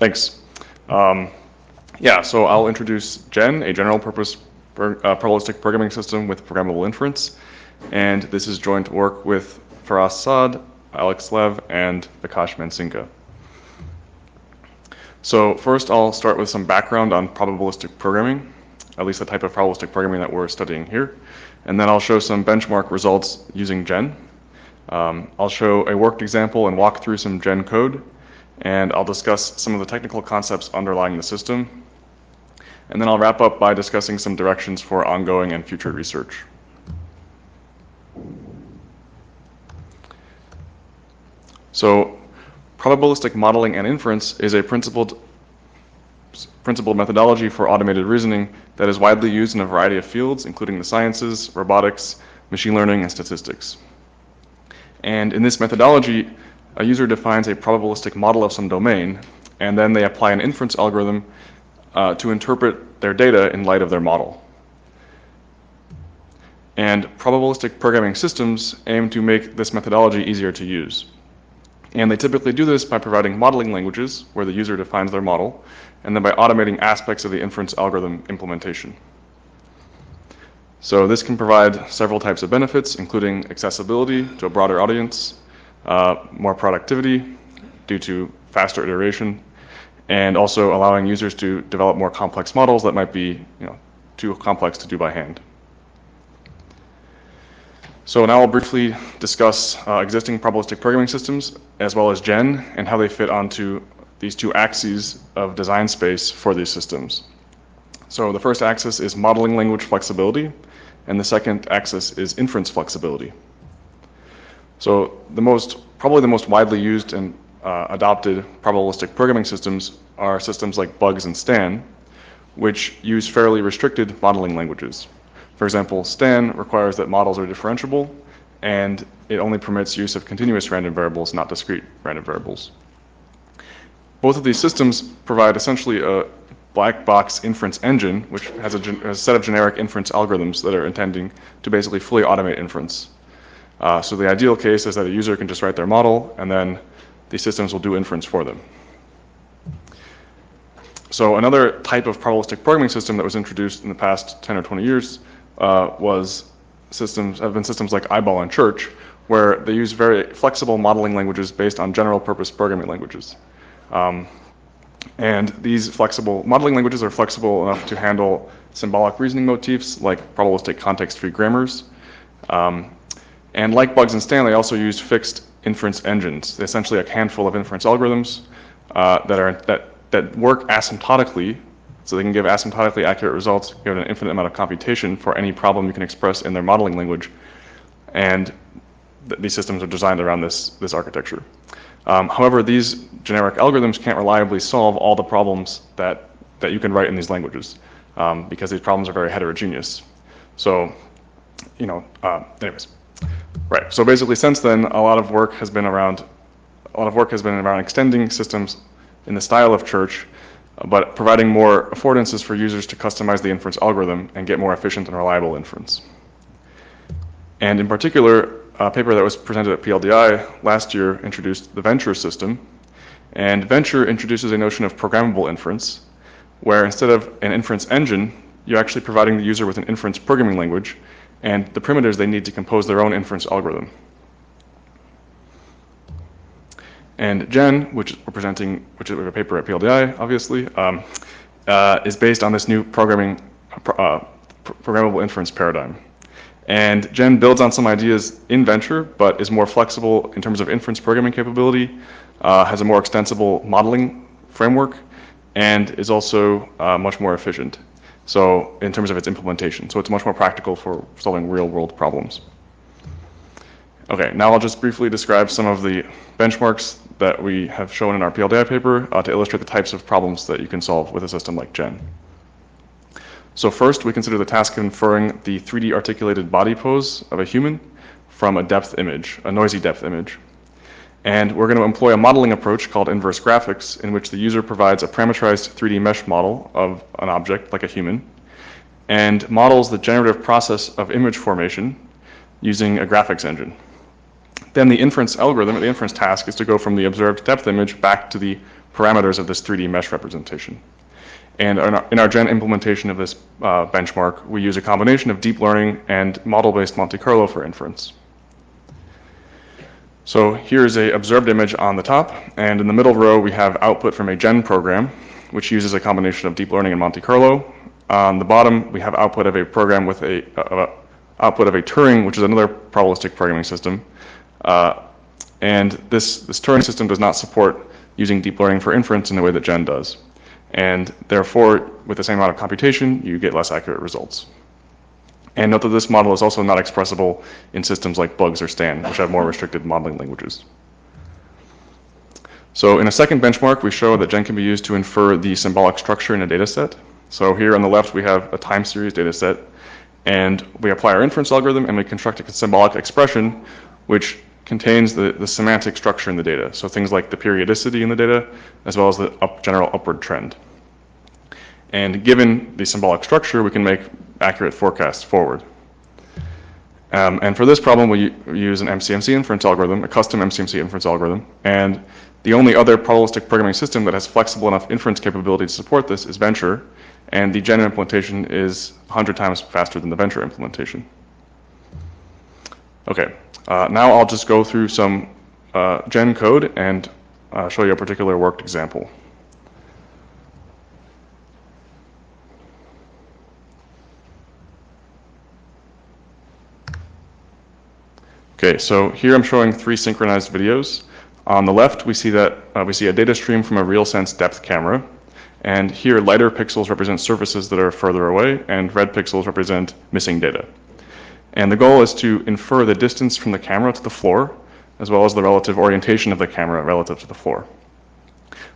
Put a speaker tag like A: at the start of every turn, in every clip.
A: Thanks. So I'll introduce Gen, a general purpose probabilistic programming system with programmable inference. And this is joint work with Faraz Saad, Alex Lev, and Vikash Mansinka. So first I'll start with some background on probabilistic programming, at least the type of probabilistic programming that we're studying here. And then I'll show some benchmark results using Gen. I'll show a worked example and walk through some Gen code. And I'll discuss some of the technical concepts underlying the system. And then I'll wrap up by discussing some directions for ongoing and future research. So, probabilistic modeling and inference is a principled methodology for automated reasoning that is widely used in a variety of fields, including the sciences, robotics, machine learning, and statistics. And in this methodology, a user defines a probabilistic model of some domain, and then they apply an inference algorithm to interpret their data in light of their model. And probabilistic programming systems aim to make this methodology easier to use. And they typically do this by providing modeling languages where the user defines their model, and then by automating aspects of the inference algorithm implementation. So this can provide several types of benefits, including accessibility to a broader audience, more productivity due to faster iteration, and also allowing users to develop more complex models that might be too complex to do by hand. So now I'll briefly discuss existing probabilistic programming systems as well as Gen and how they fit onto these two axes of design space for these systems. So the first axis is modeling language flexibility, and the second axis is inference flexibility. So probably the most widely used and adopted probabilistic programming systems are systems like Bugs and Stan, which use fairly restricted modeling languages. For example, Stan requires that models are differentiable, and it only permits use of continuous random variables, not discrete random variables. Both of these systems provide essentially a black box inference engine, which has a set of generic inference algorithms that are intending to basically fully automate inference. So the ideal case is that a user can just write their model, and then these systems will do inference for them. So another type of probabilistic programming system that was introduced in the past 10 or 20 years have been systems like Eyeball and Church, where they use very flexible modeling languages based on general purpose programming languages. And these flexible modeling languages are flexible enough to handle symbolic reasoning motifs like probabilistic context-free grammars. And like Bugs and Stan, they also use fixed inference engines, essentially a handful of inference algorithms that work asymptotically, so they can give asymptotically accurate results given an infinite amount of computation for any problem you can express in their modeling language. And these systems are designed around this architecture. However, these generic algorithms can't reliably solve all the problems that you can write in these languages because these problems are very heterogeneous. So, anyways. Right. So basically, since then, a lot of work has been around extending systems in the style of Church, but providing more affordances for users to customize the inference algorithm and get more efficient and reliable inference. And in particular, a paper that was presented at PLDI last year introduced the Venture system. And Venture introduces a notion of programmable inference, where instead of an inference engine, you're actually providing the user with an inference programming language and the primitives they need to compose their own inference algorithm. And Gen, which is a paper at PLDI, obviously, is based on this new programmable inference paradigm. And Gen builds on some ideas in Venture, but is more flexible in terms of inference programming capability, has a more extensible modeling framework, and is also much more efficient. So in terms of its implementation. So it's much more practical for solving real-world problems. Okay, now I'll just briefly describe some of the benchmarks that we have shown in our PLDI paper to illustrate the types of problems that you can solve with a system like Gen. So first, we consider the task of inferring the 3D articulated body pose of a human from a depth image, a noisy depth image. And we're going to employ a modeling approach called inverse graphics, in which the user provides a parameterized 3D mesh model of an object, like a human, and models the generative process of image formation using a graphics engine. Then the inference algorithm, the inference task, is to go from the observed depth image back to the parameters of this 3D mesh representation. And in our Gen implementation of this benchmark, we use a combination of deep learning and model-based Monte Carlo for inference. So here's an observed image on the top, and in the middle row we have output from a Gen program, which uses a combination of deep learning and Monte Carlo. On the bottom, we have output of a program with output of a Turing, which is another probabilistic programming system. And this Turing system does not support using deep learning for inference in the way that Gen does. And therefore, with the same amount of computation, you get less accurate results. And note that this model is also not expressible in systems like Bugs or Stan, which have more restricted modeling languages. So in a second benchmark, we show that Gen can be used to infer the symbolic structure in a data set. So here on the left, we have a time series data set, and we apply our inference algorithm, and we construct a symbolic expression which contains the semantic structure in the data. So things like the periodicity in the data, as well as the general upward trend. And given the symbolic structure, we can make accurate forecasts forward. And for this problem, we use an MCMC inference algorithm, a custom MCMC inference algorithm. And the only other probabilistic programming system that has flexible enough inference capability to support this is Venture. And the Gen implementation is 100 times faster than the Venture implementation. Okay, now I'll just go through some Gen code and show you a particular worked example. Okay, so here I'm showing 3 synchronized videos. On the left, we see that we see a data stream from a RealSense depth camera, and here lighter pixels represent surfaces that are further away, and red pixels represent missing data. And the goal is to infer the distance from the camera to the floor, as well as the relative orientation of the camera relative to the floor.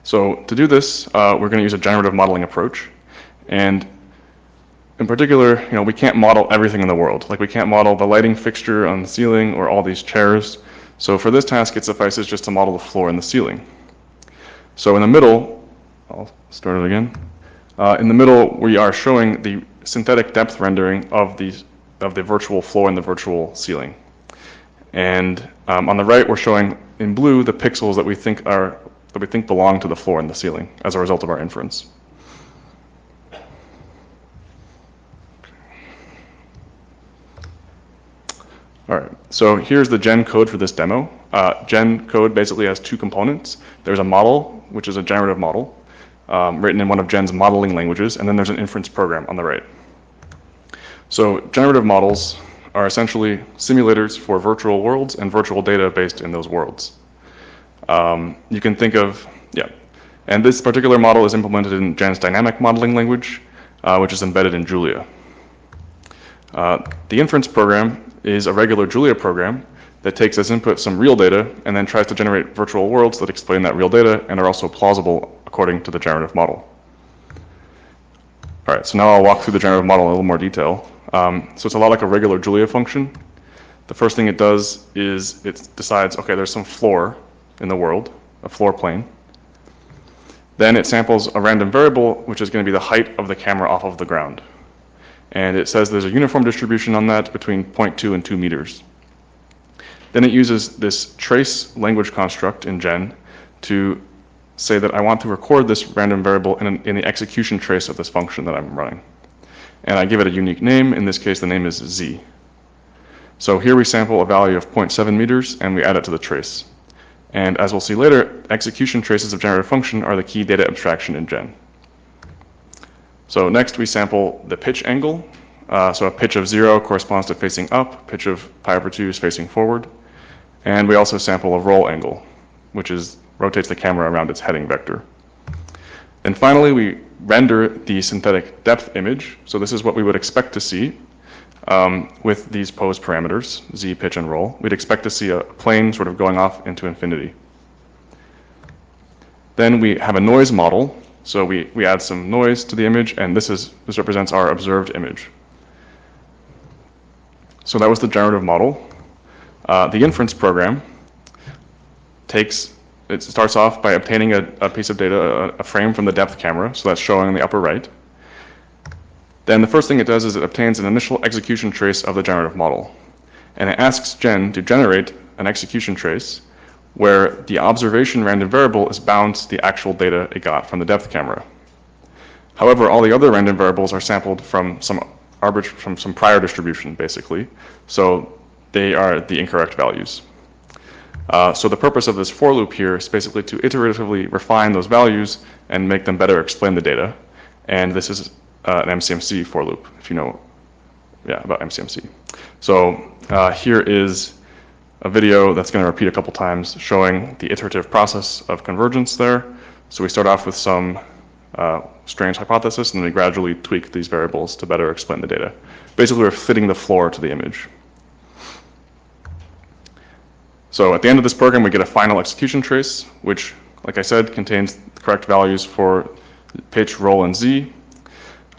A: So to do this, we're going to use a generative modeling approach, and in particular, we can't model everything in the world. Like we can't model the lighting fixture on the ceiling or all these chairs. So for this task, it suffices just to model the floor and the ceiling. So in the middle, I'll start it again. In the middle, we are showing the synthetic depth rendering of the virtual floor and the virtual ceiling. And on the right, we're showing in blue the pixels that we think belong to the floor and the ceiling as a result of our inference. All right, so here's the Gen code for this demo. Gen code basically has 2 components. There's a model, which is a generative model, written in one of Gen's modeling languages, and then there's an inference program on the right. So generative models are essentially simulators for virtual worlds and virtual data based in those worlds. You can think of, and this particular model is implemented in Gen's dynamic modeling language, which is embedded in Julia. The inference program is a regular Julia program that takes as input some real data and then tries to generate virtual worlds that explain that real data and are also plausible according to the generative model. All right, so now I'll walk through the generative model in a little more detail. So it's a lot like a regular Julia function. The first thing it does is it decides, okay, there's some floor in the world, a floor plane. Then it samples a random variable, which is going to be the height of the camera off of the ground. And it says there's a uniform distribution on that between 0.2 and 2 meters. Then it uses this trace language construct in Gen to say that I want to record this random variable in the execution trace of this function that I'm running. And I give it a unique name. In this case, the name is Z. So here we sample a value of 0.7 meters, and we add it to the trace. And as we'll see later, execution traces of generative function are the key data abstraction in Gen. So next we sample the pitch angle. So a pitch of 0 corresponds to facing up, pitch of pi/2 is facing forward. And we also sample a roll angle, which rotates the camera around its heading vector. And finally, we render the synthetic depth image. So this is what we would expect to see with these pose parameters, Z, pitch, and roll. We'd expect to see a plane sort of going off into infinity. Then we have a noise model. So we add some noise to the image, and this represents our observed image. So that was the generative model. The inference program starts off by obtaining a piece of data, a frame from the depth camera, so that's showing in the upper right. Then the first thing it does is it obtains an initial execution trace of the generative model. And it asks Gen to generate an execution trace where the observation random variable is bound to the actual data it got from the depth camera. However, all the other random variables are sampled from some prior distribution, basically, so they are the incorrect values. So the purpose of this for loop here is basically to iteratively refine those values and make them better explain the data. And this is an MCMC for loop, if you know about MCMC. So here is a video that's going to repeat a couple times showing the iterative process of convergence there. So we start off with some strange hypothesis, and then we gradually tweak these variables to better explain the data. Basically, we're fitting the floor to the image. So at the end of this program, we get a final execution trace, which, like I said, contains the correct values for pitch, roll, and z.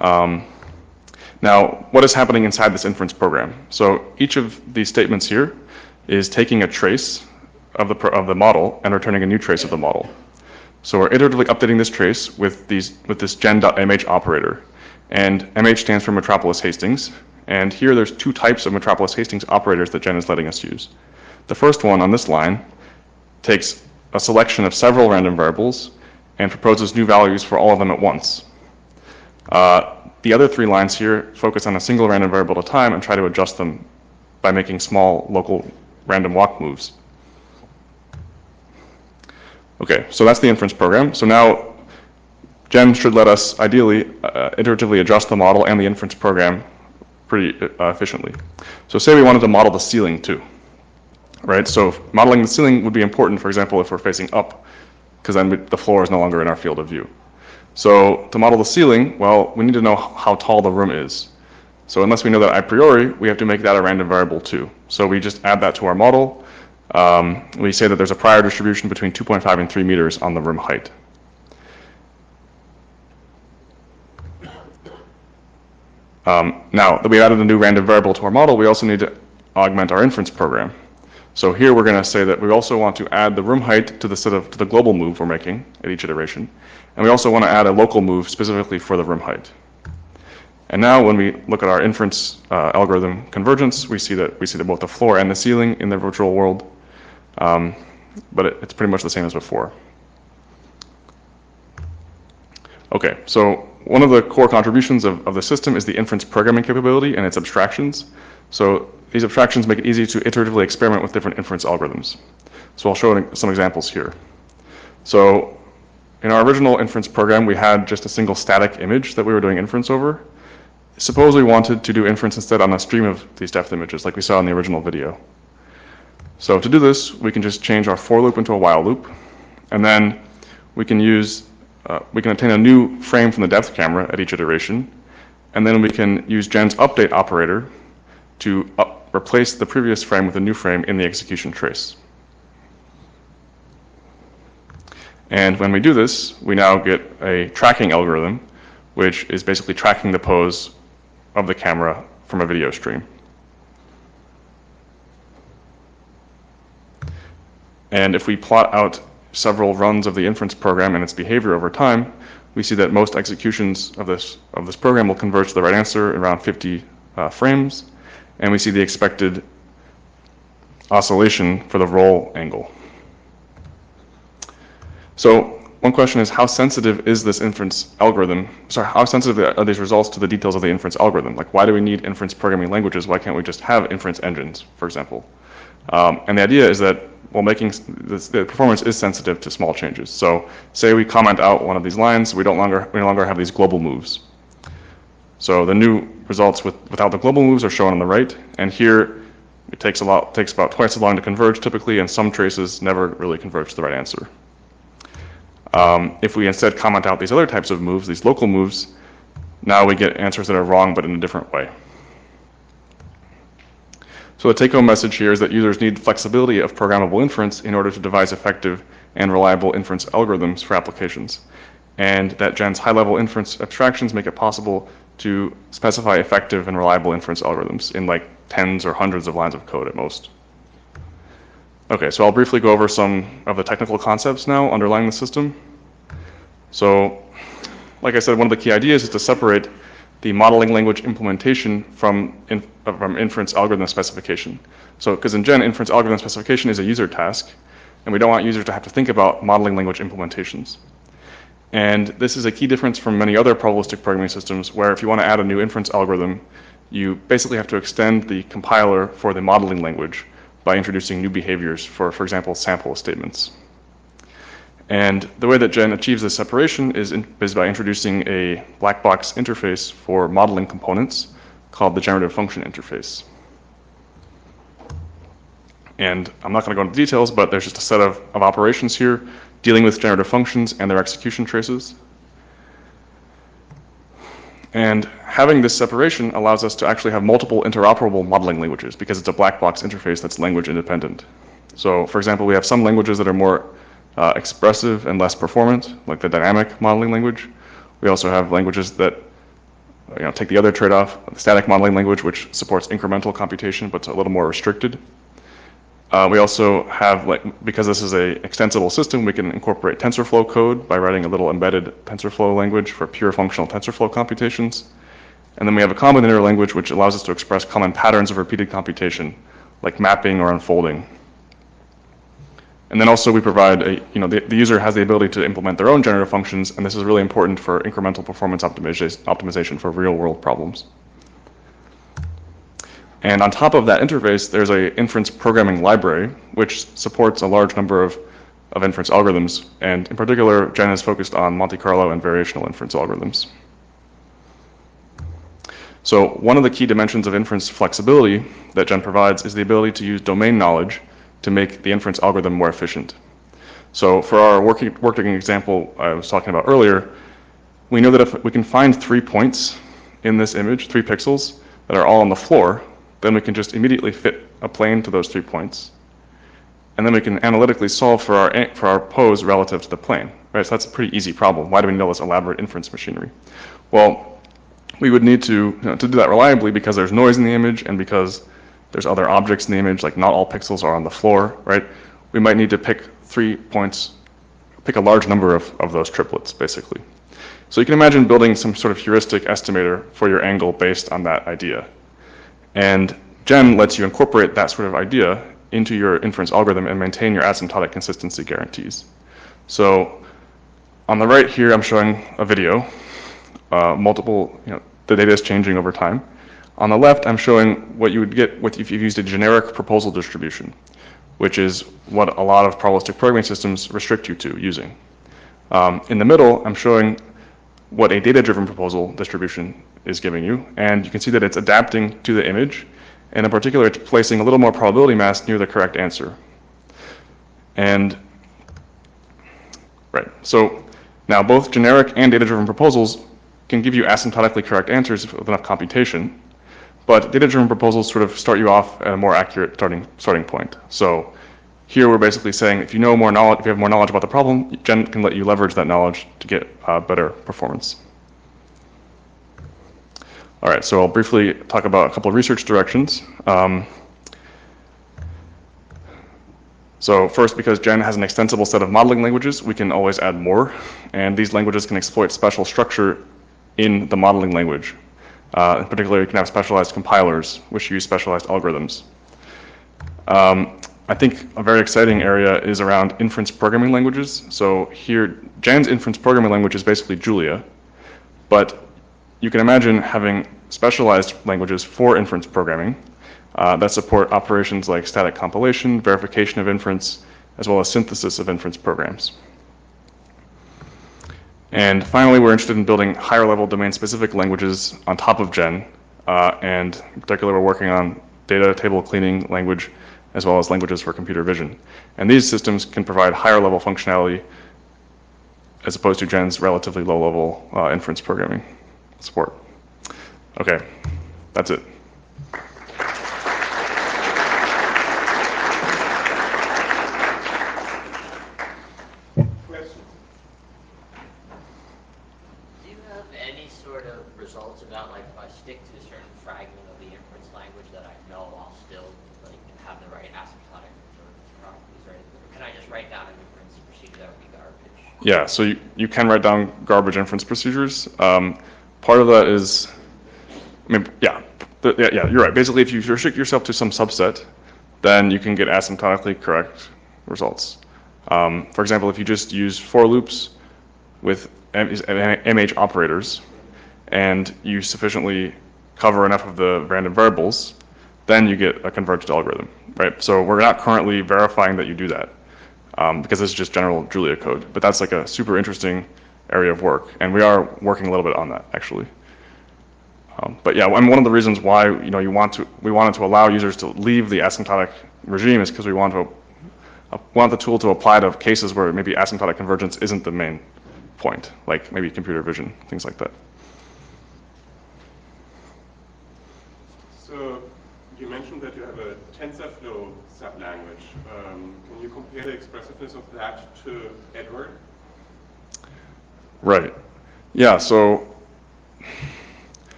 A: Now, what is happening inside this inference program? So each of these statements here is taking a trace of the model and returning a new trace of the model. So we're iteratively updating this trace with this gen.mh operator. And mh stands for Metropolis Hastings. And here there's two types of Metropolis Hastings operators that gen is letting us use. The first one on this line takes a selection of several random variables and proposes new values for all of them at once. The other three lines here focus on a single random variable at a time and try to adjust them by making small local random walk moves. Okay, so that's the inference program. So now Gen should let us ideally iteratively adjust the model and the inference program pretty efficiently. So say we wanted to model the ceiling too, right? So modeling the ceiling would be important, for example, if we're facing up, because then the floor is no longer in our field of view. So to model the ceiling, well, we need to know how tall the room is. So unless we know that a priori, we have to make that a random variable too. So we just add that to our model. We say that there's a prior distribution between 2.5 and 3 meters on the room height. Now that we've added a new random variable to our model, we also need to augment our inference program. So here we're going to say that we also want to add the room height to the global move we're making at each iteration. And we also want to add a local move specifically for the room height. And now when we look at our inference algorithm convergence, we see that both the floor and the ceiling in the virtual world, but it's pretty much the same as before. Okay, so one of the core contributions of the system is the inference programming capability and its abstractions. So these abstractions make it easy to iteratively experiment with different inference algorithms. So I'll show some examples here. So in our original inference program, we had just a single static image that we were doing inference over. Suppose we wanted to do inference instead on a stream of these depth images, like we saw in the original video. So to do this, we can just change our for loop into a while loop, and then we can obtain a new frame from the depth camera at each iteration, and then we can use Gen's update operator to replace the previous frame with a new frame in the execution trace. And when we do this, we now get a tracking algorithm, which is basically tracking the pose of the camera from a video stream. And if we plot out several runs of the inference program and its behavior over time, we see that most executions of this program will converge to the right answer in around 50 frames, and we see the expected oscillation for the roll angle. So one question is, how sensitive is this inference algorithm? Sorry, how sensitive are these results to the details of the inference algorithm? Like, why do we need inference programming languages? Why can't we just have inference engines, for example? And the idea is that while making the performance is sensitive to small changes. So say we comment out one of these lines, we no longer have these global moves. So the new results without the global moves are shown on the right, and here it takes about twice as long to converge typically, and some traces never really converge to the right answer. If we instead comment out these other types of moves, these local moves, now we get answers that are wrong but in a different way. So the take-home message here is that users need flexibility of programmable inference in order to devise effective and reliable inference algorithms for applications, and that Gen's high-level inference abstractions make it possible to specify effective and reliable inference algorithms in like tens or hundreds of lines of code at most. Okay, so I'll briefly go over some of the technical concepts now underlying the system. So, like I said, one of the key ideas is to separate the modeling language implementation from inference algorithm specification. So, because in Gen, inference algorithm specification is a user task, and we don't want users to have to think about modeling language implementations. And this is a key difference from many other probabilistic programming systems where if you want to add a new inference algorithm, you basically have to extend the compiler for the modeling language by introducing new behaviors for example, sample statements. And the way that Gen achieves this separation is by introducing a black box interface for modeling components called the generative function interface. And I'm not going to go into details, but there's just a set of operations here dealing with generative functions and their execution traces. And having this separation allows us to actually have multiple interoperable modeling languages because it's a black box interface that's language independent. So for example, we have some languages that are more expressive and less performant, like the dynamic modeling language. We also have languages that take the other trade-off, the static modeling language, which supports incremental computation, but it's a little more restricted. We also have, because this is an extensible system, we can incorporate TensorFlow code by writing a little embedded TensorFlow language for pure functional TensorFlow computations. And then we have a combinator language which allows us to express common patterns of repeated computation, like mapping or unfolding. And then also we provide the user has the ability to implement their own generative functions, and this is really important for incremental performance optimization for real-world problems. And on top of that interface, there's an inference programming library, which supports a large number of inference algorithms. And in particular, Gen is focused on Monte Carlo and variational inference algorithms. So one of the key dimensions of inference flexibility that Gen provides is the ability to use domain knowledge to make the inference algorithm more efficient. So for our working example I was talking about earlier, we know that if we can find 3 points in this image, 3 pixels, that are all on the floor, then we can just immediately fit a plane to those 3 points. And then we can analytically solve for our pose relative to the plane. Right? So that's a pretty easy problem. Why do we need all this elaborate inference machinery? Well, we would need to do that reliably because there's noise in the image and because there's other objects in the image, like not all pixels are on the floor, right? We might need to pick 3 points, pick a large number of those triplets, basically. So you can imagine building some sort of heuristic estimator for your angle based on that idea. And Gen lets you incorporate that sort of idea into your inference algorithm and maintain your asymptotic consistency guarantees. So on the right here, I'm showing a video, the data is changing over time. On the left, I'm showing what you would get if you used a generic proposal distribution, which is what a lot of probabilistic programming systems restrict you to using. In the middle, I'm showing what a data-driven proposal distribution is giving you, and you can see that it's adapting to the image, and in particular, it's placing a little more probability mass near the correct answer. And, right, so now both generic and data-driven proposals can give you asymptotically correct answers with enough computation, but data-driven proposals sort of start you off at a more accurate starting point. So here we're basically saying if you know more knowledge, if you have more knowledge about the problem, Gen can let you leverage that knowledge to get better performance. All right, so I'll briefly talk about a couple of research directions. So first, because Gen has an extensible set of modeling languages, we can always add more, and these languages can exploit special structure in the modeling language. In particular, you can have specialized compilers, which use specialized algorithms. I think a very exciting area is around inference programming languages. So here, Gen's inference programming language is basically Julia, but you can imagine having specialized languages for inference programming that support operations like static compilation, verification of inference, as well as synthesis of inference programs. And finally, we're interested in building higher level domain-specific languages on top of Gen, and in particular, we're working on data table cleaning language, as well as languages for computer vision. And these systems can provide higher level functionality as opposed to Gen's relatively low level inference programming support. Okay, that's it.
B: Results about like if I stick to a certain fragment of the inference language that I know I'll still like have the right asymptotic properties, right? Or can I just write down an inference procedure that would be garbage?
A: Yeah, so you can write down garbage inference procedures. Part of that is, yeah, you're right. Basically, if you restrict yourself to some subset, then you can get asymptotically correct results. For example, if you just use for loops with MH operators, and you sufficiently cover enough of the random variables, then you get a converged algorithm, right? So we're not currently verifying that you do that, because it's just general Julia code. But that's like a super interesting area of work, and we are working a little bit on that, actually. But yeah, and one of the reasons why we wanted to allow users to leave the asymptotic regime is because we want the tool to apply to cases where maybe asymptotic convergence isn't the main point, like maybe computer vision, things like that.
C: So you mentioned that you have a TensorFlow sublanguage. Can you compare the expressiveness of that to Edward?
A: Right. Yeah. So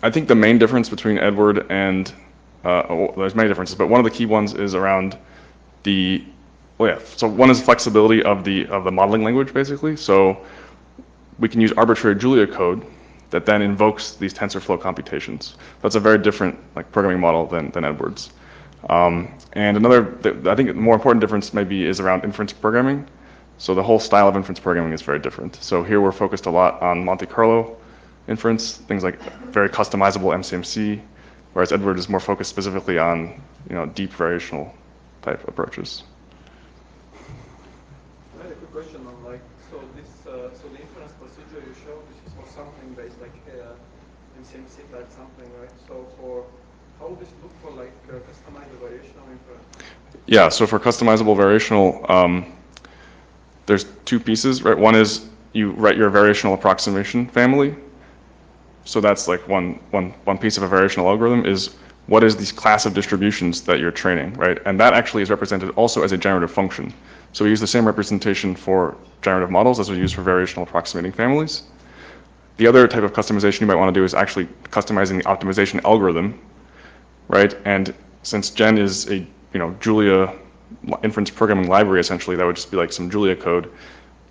A: I think the main difference between Edward and there's many differences, but one of the key ones is around so one is flexibility of the modeling language, basically. So we can use arbitrary Julia code that then invokes these TensorFlow computations. That's a very different programming model than Edward's. And another, I think the more important difference maybe is around inference programming. So the whole style of inference programming is very different. So here we're focused a lot on Monte Carlo inference, things like very customizable MCMC, whereas Edward is more focused specifically on deep variational type approaches.
D: I had a quick question on so the inference procedure you showed, this is for something based like MCMC type something, right? So how would this look for customized variational inference?
A: Yeah, so for customizable variational, there's two pieces, right? One is you write your variational approximation family. So that's like one piece of a variational algorithm is what is these class of distributions that you're training, right? And that actually is represented also as a generative function. So we use the same representation for generative models as we use for variational approximating families. The other type of customization you might want to do is actually customizing the optimization algorithm, right? And since Gen is a Julia inference programming library, essentially, that would just be like some Julia code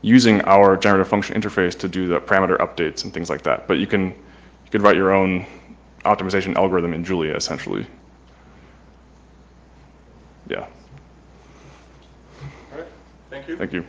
A: using our generative function interface to do the parameter updates and things like that. But you could write your own optimization algorithm in Julia, essentially. Yeah.
C: All right. Thank you.
A: Thank you.